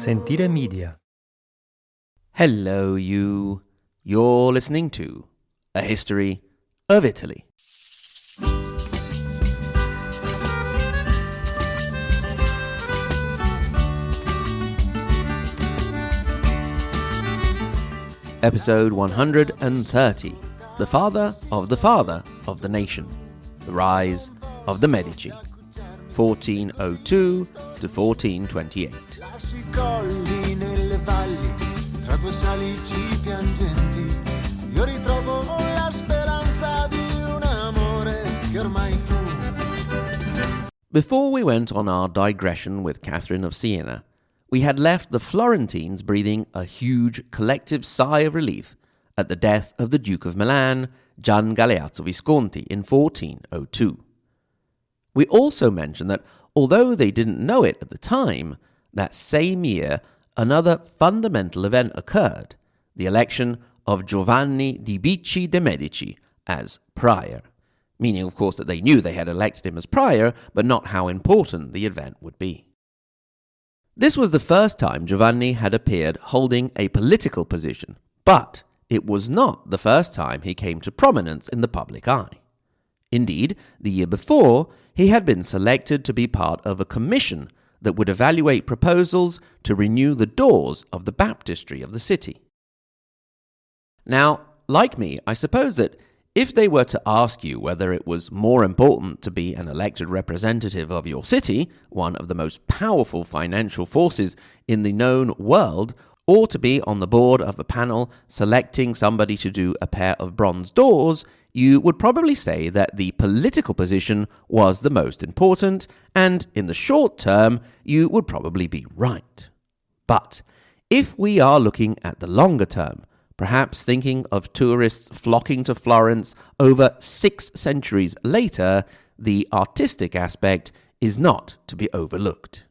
Sentire Media. Hello, you. You're listening to A History of Italy. Episode 130, The Father of the Nation, The Rise of the Medici, 1402 to 1428. Before we went on our digression with Catherine of Siena, we had left the Florentines breathing a huge collective sigh of relief at the death of the Duke of Milan, Gian Galeazzo Visconti, in 1402. We also mentioned that although they didn't know it at the time, that same year another fundamental event occurred, the election of Giovanni di Bicci de' Medici as prior, meaning of course that they knew they had elected him as prior, but not how important the event would be. This was the first time Giovanni had appeared holding a political position, but it was not the first time he came to prominence in the public eye. Indeed, the year before, he had been selected to be part of a commission that would evaluate proposals to renew the doors of the baptistry of the city. Now, like me, I suppose that if they were to ask you whether it was more important to be an elected representative of your city, one of the most powerful financial forces in the known world, or to be on the board of a panel selecting somebody to do a pair of bronze doors, you would probably say that the political position was the most important, and in the short term, you would probably be right. But if we are looking at the longer term, perhaps thinking of tourists flocking to Florence over 6 centuries later, the artistic aspect is not to be overlooked.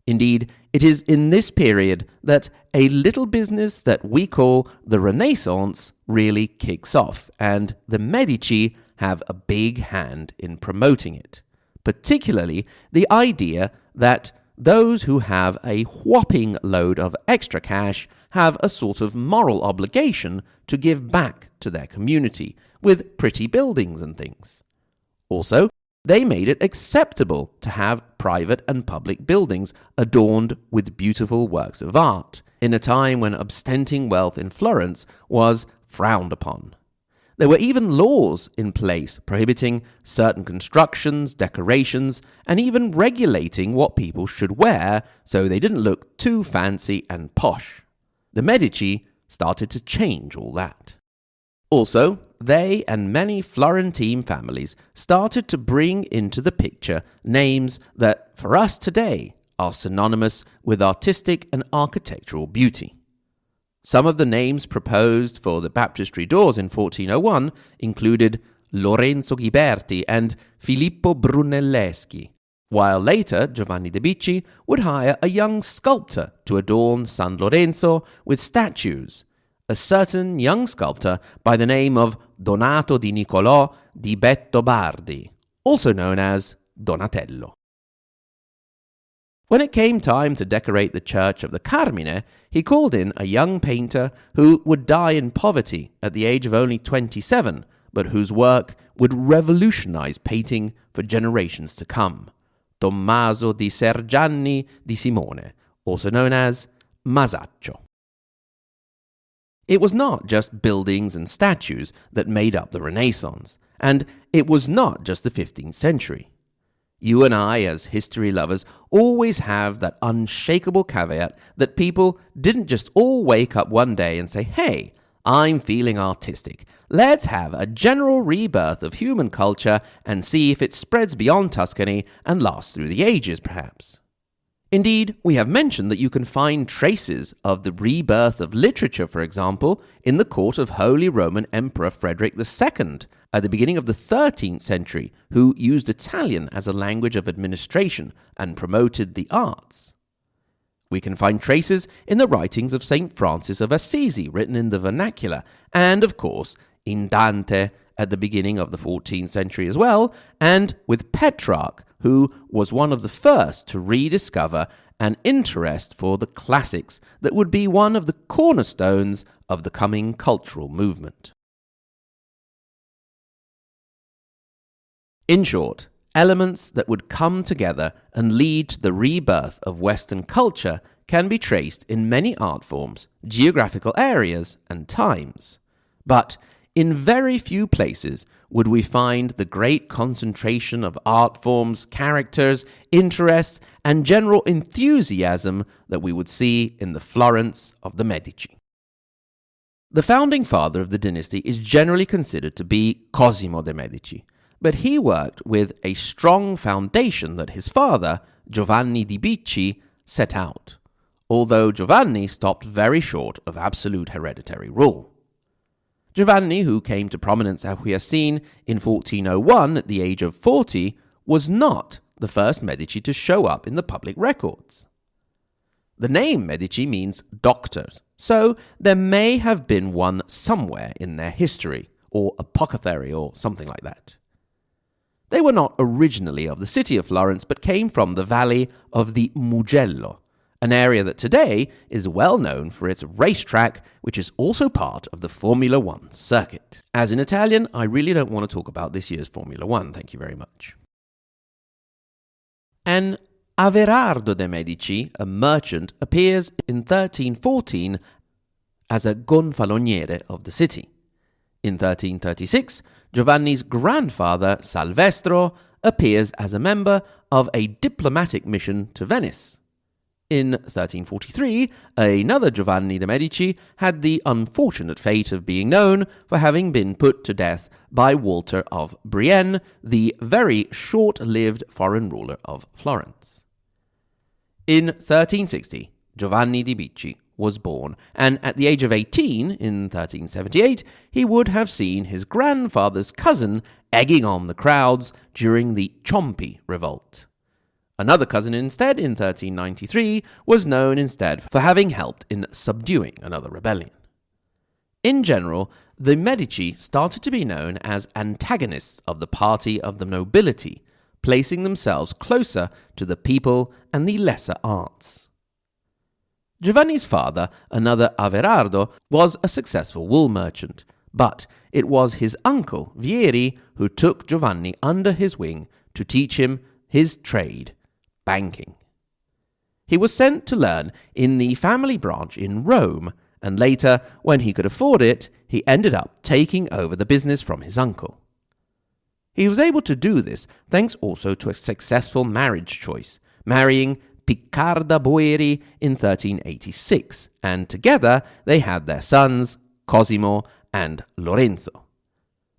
Indeed, it is in this period that a little business that we call the Renaissance really kicks off, and the Medici have a big hand in promoting it, particularly the idea that those who have a whopping load of extra cash have a sort of moral obligation to give back to their community with pretty buildings and things. Also, they made it acceptable to have private and public buildings adorned with beautiful works of art, in a time when ostenting wealth in Florence was frowned upon. There were even laws in place prohibiting certain constructions, decorations, and even regulating what people should wear so they didn't look too fancy and posh. The Medici started to change all that. Also, they and many Florentine families started to bring into the picture names that, for us today, are synonymous with artistic and architectural beauty. Some of the names proposed for the baptistry doors in 1401 included Lorenzo Ghiberti and Filippo Brunelleschi, while later Giovanni de' Bicci would hire a young sculptor to adorn San Lorenzo with statues, a certain young sculptor by the name of Donato di Niccolò di Bettobardi, also known as Donatello. When it came time to decorate the church of the Carmine, he called in a young painter who would die in poverty at the age of only 27, but whose work would revolutionize painting for generations to come, Tommaso di Sergianni di Simone, also known as Masaccio. It was not just buildings and statues that made up the Renaissance, and it was not just the 15th century. You and I, as history lovers, always have that unshakable caveat that people didn't just all wake up one day and say, "Hey, I'm feeling artistic. Let's have a general rebirth of human culture and see if it spreads beyond Tuscany and lasts through the ages, perhaps." Indeed, we have mentioned that you can find traces of the rebirth of literature, for example, in the court of Holy Roman Emperor Frederick II at the beginning of the 13th century, who used Italian as a language of administration and promoted the arts. We can find traces in the writings of St. Francis of Assisi, written in the vernacular, and, of course, in Dante at the beginning of the 14th century as well, and with Petrarch, who was one of the first to rediscover an interest for the classics that would be one of the cornerstones of the coming cultural movement. In short, elements that would come together and lead to the rebirth of Western culture can be traced in many art forms, geographical areas, and times. But in very few places would we find the great concentration of art forms, characters, interests, and general enthusiasm that we would see in the Florence of the Medici. The founding father of the dynasty is generally considered to be Cosimo de' Medici, but he worked with a strong foundation that his father, Giovanni di Bicci, set out, although Giovanni stopped very short of absolute hereditary rule. Giovanni, who came to prominence as we have seen in 1401 at the age of 40, was not the first Medici to show up in the public records. The name Medici means doctors, so there may have been one somewhere in their history, or apothecary or something like that. They were not originally of the city of Florence, but came from the valley of the Mugello, an area that today is well known for its racetrack, which is also part of the Formula One circuit. As in Italian, I really don't want to talk about this year's Formula One, thank you very much. An Averardo de' Medici, a merchant, appears in 1314 as a gonfaloniere of the city. In 1336, Giovanni's grandfather, Salvestro, appears as a member of a diplomatic mission to Venice. In 1343, another Giovanni de' Medici had the unfortunate fate of being known for having been put to death by Walter of Brienne, the very short-lived foreign ruler of Florence. In 1360, Giovanni di Bicci was born, and at the age of 18, in 1378, he would have seen his grandfather's cousin egging on the crowds during the Ciompi revolt. Another cousin instead, in 1393, was known instead for having helped in subduing another rebellion. In general, the Medici started to be known as antagonists of the party of the nobility, placing themselves closer to the people and the lesser arts. Giovanni's father, another Averardo, was a successful wool merchant, but it was his uncle, Vieri, who took Giovanni under his wing to teach him his trade, banking. He was sent to learn in the family branch in Rome, and later, when he could afford it, he ended up taking over the business from his uncle. He was able to do this thanks also to a successful marriage choice, marrying Piccarda Boeri in 1386, and together they had their sons, Cosimo and Lorenzo.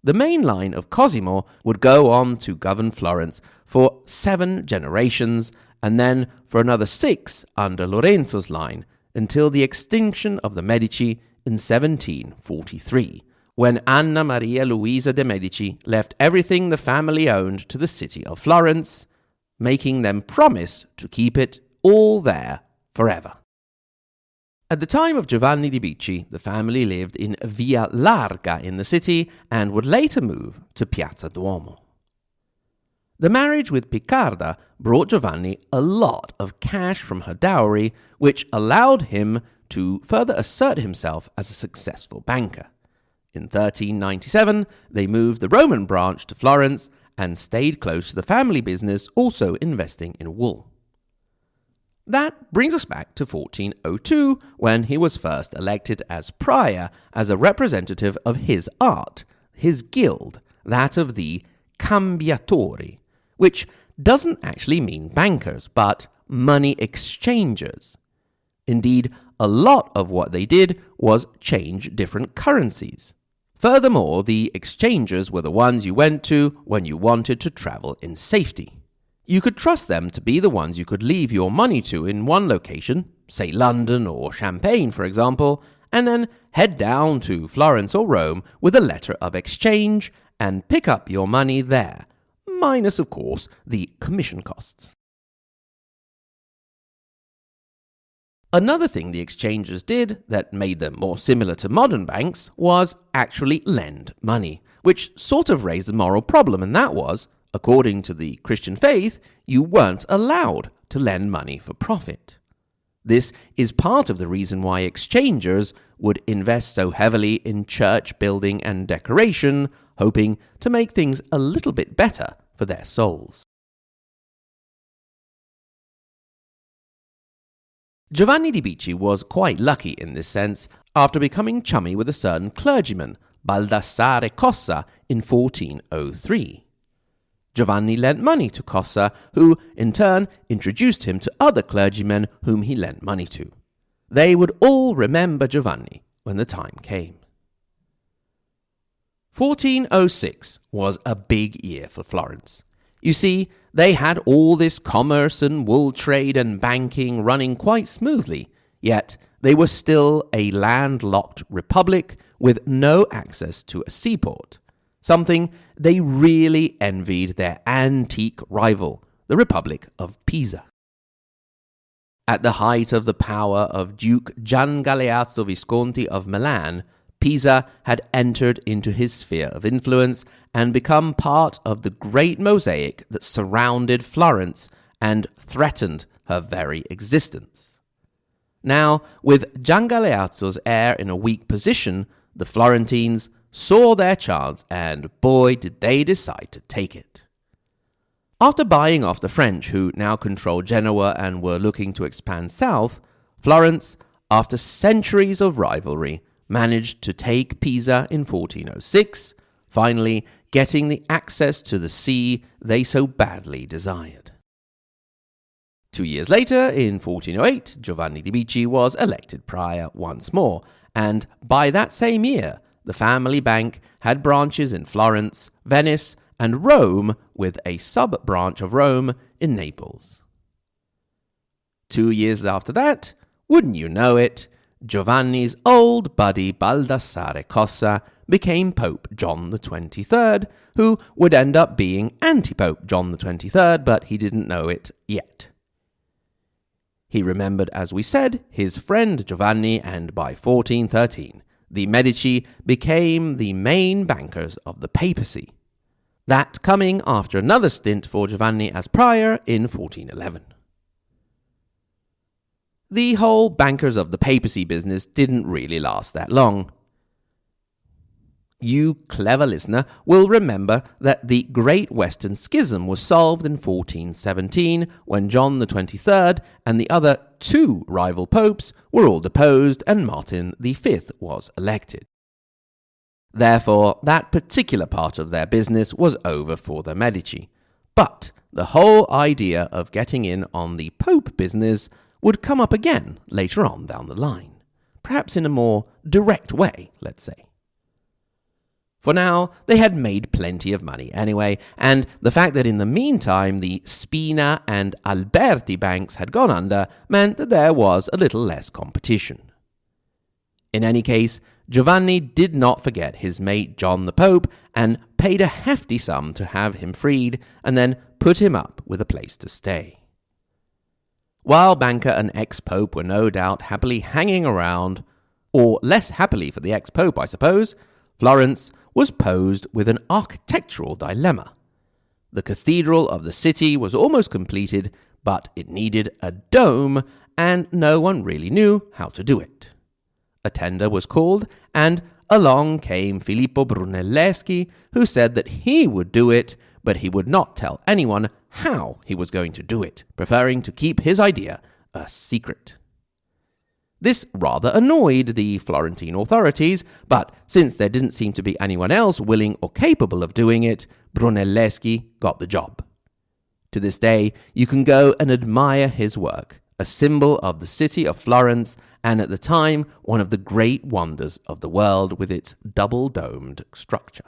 The main line of Cosimo would go on to govern Florence for 7 generations, and then for another 6 under Lorenzo's line, until the extinction of the Medici in 1743, when Anna Maria Luisa de' Medici left everything the family owned to the city of Florence, making them promise to keep it all there forever. At the time of Giovanni di Bicci, the family lived in Via Larga in the city and would later move to Piazza Duomo. The marriage with Piccarda brought Giovanni a lot of cash from her dowry, which allowed him to further assert himself as a successful banker. In 1397, they moved the Roman branch to Florence and stayed close to the family business, also investing in wool. That brings us back to 1402, when he was first elected as prior as a representative of his art, his guild, that of the Cambiatori, which doesn't actually mean bankers, but money exchangers. Indeed, a lot of what they did was change different currencies. Furthermore, the exchangers were the ones you went to when you wanted to travel in safety. You could trust them to be the ones you could leave your money to in one location, say London or Champagne, for example, and then head down to Florence or Rome with a letter of exchange and pick up your money there, minus, of course, the commission costs. Another thing the exchangers did that made them more similar to modern banks was actually lend money, which sort of raised a moral problem, and that was, according to the Christian faith, you weren't allowed to lend money for profit. This is part of the reason why exchangers would invest so heavily in church building and decoration, hoping to make things a little bit better for their souls. Giovanni di Bicci was quite lucky in this sense after becoming chummy with a certain clergyman, Baldassare Cossa, in 1403. Giovanni lent money to Cossa, who, in turn, introduced him to other clergymen whom he lent money to. They would all remember Giovanni when the time came. 1406 was a big year for Florence. You see, they had all this commerce and wool trade and banking running quite smoothly, yet they were still a landlocked republic with no access to a seaport, something they really envied their antique rival, the Republic of Pisa. At the height of the power of Duke Gian Galeazzo Visconti of Milan, Pisa had entered into his sphere of influence and become part of the great mosaic that surrounded Florence and threatened her very existence. Now, with Gian Galeazzo's heir in a weak position, the Florentines saw their chance, and boy did they decide to take it. After buying off the French, who now controlled Genoa and were looking to expand south, Florence, after centuries of rivalry, managed to take Pisa in 1406, finally getting the access to the sea they so badly desired. 2 years later, in 1408, Giovanni di Bicci was elected prior once more, and by that same year, the family bank had branches in Florence, Venice, and Rome, with a sub-branch of Rome in Naples. 2 years after that, wouldn't you know it, Giovanni's old buddy Baldassare Cossa became Pope John XXIII, who would end up being anti-Pope John XXIII, but he didn't know it yet. He remembered, as we said, his friend Giovanni, and by 1413, the Medici became the main bankers of the papacy, that coming after another stint for Giovanni as prior in 1411. The whole bankers of the papacy business didn't really last that long. You clever listener will remember that the Great Western Schism was solved in 1417 when John XXIII and the other two rival popes were all deposed and Martin V was elected. Therefore, that particular part of their business was over for the Medici. But the whole idea of getting in on the Pope business would come up again later on down the line, perhaps in a more direct way, let's say. For now, they had made plenty of money anyway, and the fact that in the meantime the Spina and Alberti banks had gone under meant that there was a little less competition. In any case, Giovanni did not forget his mate John the Pope and paid a hefty sum to have him freed and then put him up with a place to stay. While banker and ex-pope were no doubt happily hanging around, or less happily for the ex-pope, I suppose, Florence was posed with an architectural dilemma. The cathedral of the city was almost completed, but it needed a dome, and no one really knew how to do it. A tender was called, and along came Filippo Brunelleschi, who said that he would do it, but he would not tell anyone how he was going to do it, preferring to keep his idea a secret. This rather annoyed the Florentine authorities, but since there didn't seem to be anyone else willing or capable of doing it, Brunelleschi got the job. To this day, you can go and admire his work, a symbol of the city of Florence, and at the time, one of the great wonders of the world with its double-domed structure.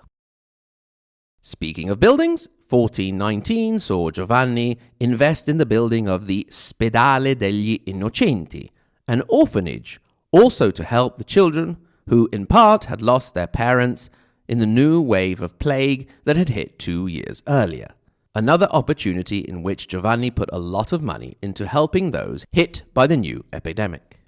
Speaking of buildings, 1419 saw Giovanni invest in the building of the Spedale degli Innocenti, an orphanage, also to help the children who in part had lost their parents in the new wave of plague that had hit 2 years earlier. Another opportunity in which Giovanni put a lot of money into helping those hit by the new epidemic.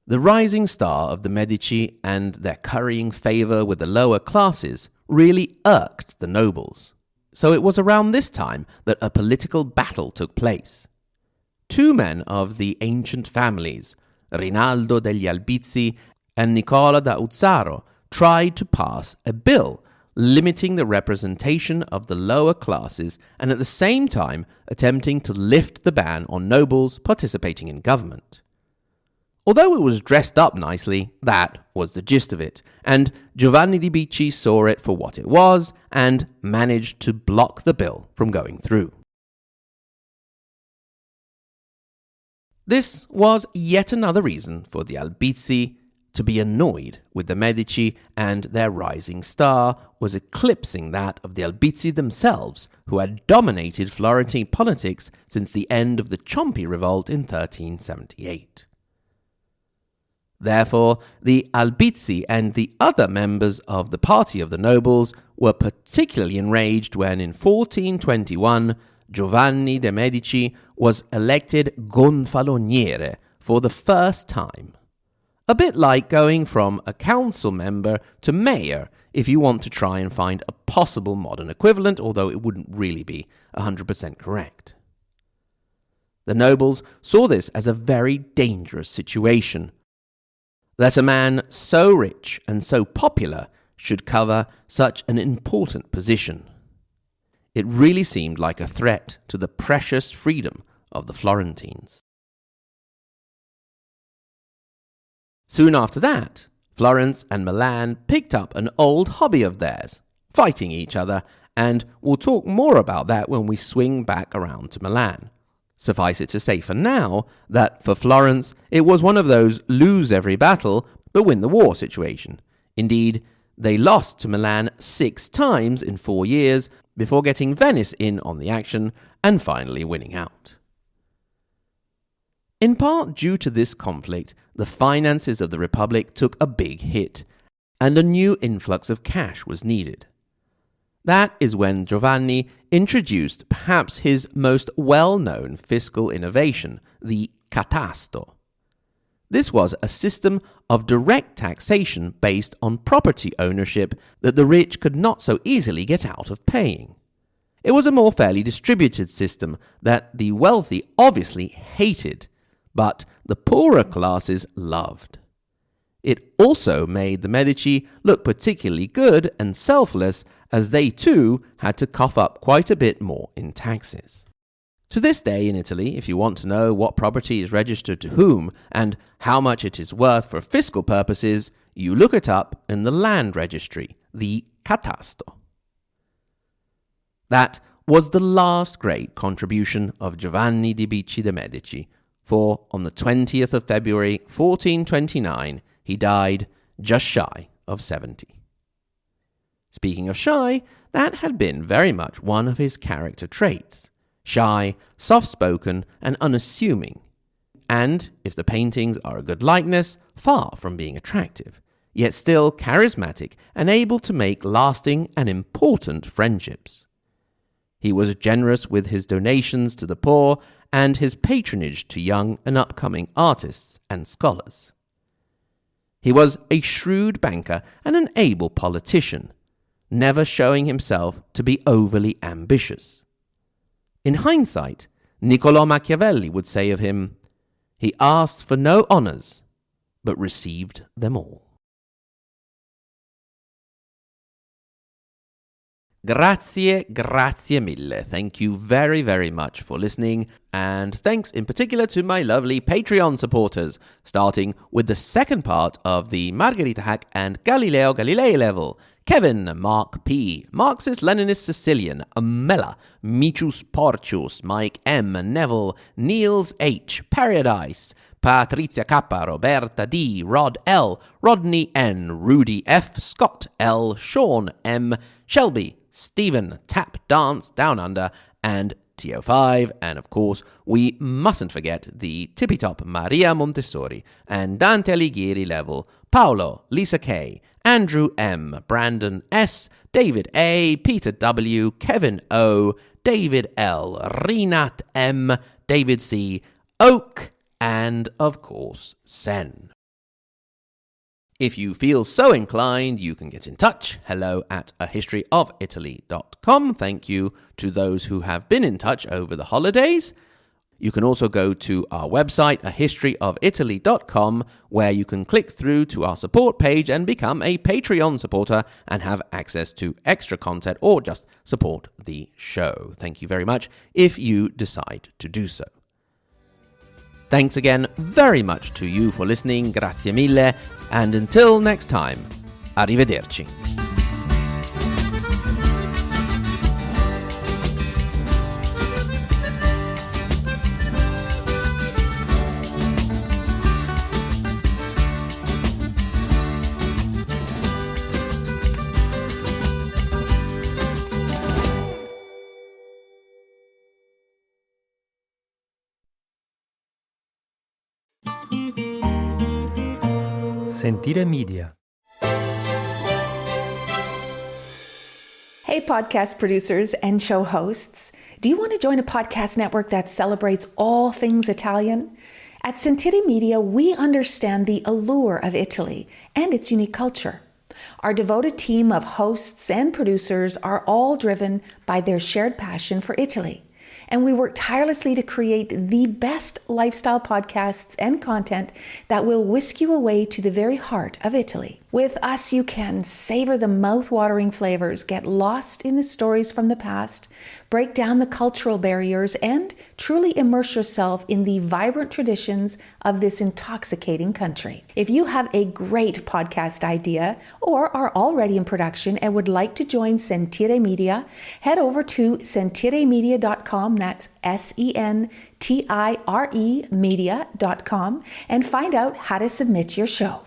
The rising star of the Medici and their currying favour with the lower classes really irked the nobles. So it was around this time that a political battle took place. Two men of the ancient families, Rinaldo degli Albizzi and Nicola da Uzzaro, tried to pass a bill limiting the representation of the lower classes and at the same time attempting to lift the ban on nobles participating in government. Although it was dressed up nicely, that was the gist of it, and Giovanni di Bicci saw it for what it was and managed to block the bill from going through. This was yet another reason for the Albizzi to be annoyed with the Medici, and their rising star was eclipsing that of the Albizzi themselves, who had dominated Florentine politics since the end of the Ciompi revolt in 1378. Therefore, the Albizzi and the other members of the party of the nobles were particularly enraged when in 1421 Giovanni de' Medici was elected gonfaloniere for the first time. A bit like going from a council member to mayor if you want to try and find a possible modern equivalent, although it wouldn't really be 100% correct. The nobles saw this as a very dangerous situation, that a man so rich and so popular should cover such an important position. It really seemed like a threat to the precious freedom of the Florentines. Soon after that, Florence and Milan picked up an old hobby of theirs, fighting each other, and we'll talk more about that when we swing back around to Milan. Suffice it to say for now that for Florence it was one of those lose every battle but win the war situation. Indeed, they lost to Milan 6 times in 4 years before getting Venice in on the action and finally winning out. In part due to this conflict, the finances of the Republic took a big hit, and a new influx of cash was needed. That is when Giovanni introduced perhaps his most well-known fiscal innovation, the catasto. This was a system of direct taxation based on property ownership that the rich could not so easily get out of paying. It was a more fairly distributed system that the wealthy obviously hated, but the poorer classes loved. It also made the Medici look particularly good and selfless, as they too had to cough up quite a bit more in taxes. To this day in Italy, if you want to know what property is registered to whom and how much it is worth for fiscal purposes, you look it up in the land registry, the catasto. That was the last great contribution of Giovanni di Bicci de' Medici, for on the 20th of February 1429 he died just shy of 70. Speaking of shy, that had been very much one of his character traits. Shy, soft-spoken, and unassuming. And, if the paintings are a good likeness, far from being attractive, yet still charismatic and able to make lasting and important friendships. He was generous with his donations to the poor and his patronage to young and upcoming artists and scholars. He was a shrewd banker and an able politician, never showing himself to be overly ambitious. In hindsight, Niccolò Machiavelli would say of him, "He asked for no honors, but received them all." Grazie mille. Thank you very, very much for listening, and thanks in particular to my lovely Patreon supporters, starting with the second part of the Margherita Hack and Galileo Galilei level. Kevin, Mark P, Marxist-Leninist Sicilian, Amela, Michus Porcius, Mike M, Neville, Niels H, Paradise, Patrizia K, Roberta D, Rod L, Rodney N, Rudy F, Scott L, Sean M, Shelby, Stephen, Tap Dance Down Under, and TO5, and of course, we mustn't forget the tippy-top Maria Montessori and Dante Alighieri level, Paolo, Lisa K, Andrew M, Brandon S, David A, Peter W, Kevin O, David L, Renat M, David C, Oak, and of course, Sen. If you feel so inclined, you can get in touch. hello@ahistoryofitaly.com. Thank you to those who have been in touch over the holidays. You can also go to our website, ahistoryofitaly.com, where you can click through to our support page and become a Patreon supporter and have access to extra content or just support the show. Thank you very much if you decide to do so. Thanks again very much to you for listening. Grazie mille. And until next time, arrivederci. Sentire Media. Hey, podcast producers and show hosts. Do you want to join a podcast network that celebrates all things Italian? At Sentire Media, we understand the allure of Italy and its unique culture. Our devoted team of hosts and producers are all driven by their shared passion for Italy. And we work tirelessly to create the best lifestyle podcasts and content that will whisk you away to the very heart of Italy. With us, you can savor the mouth-watering flavors, get lost in the stories from the past, break down the cultural barriers, and truly immerse yourself in the vibrant traditions of this intoxicating country. If you have a great podcast idea or are already in production and would like to join Sentire Media, head over to sentiremedia.com, that's SENTIRE media.com, and find out how to submit your show.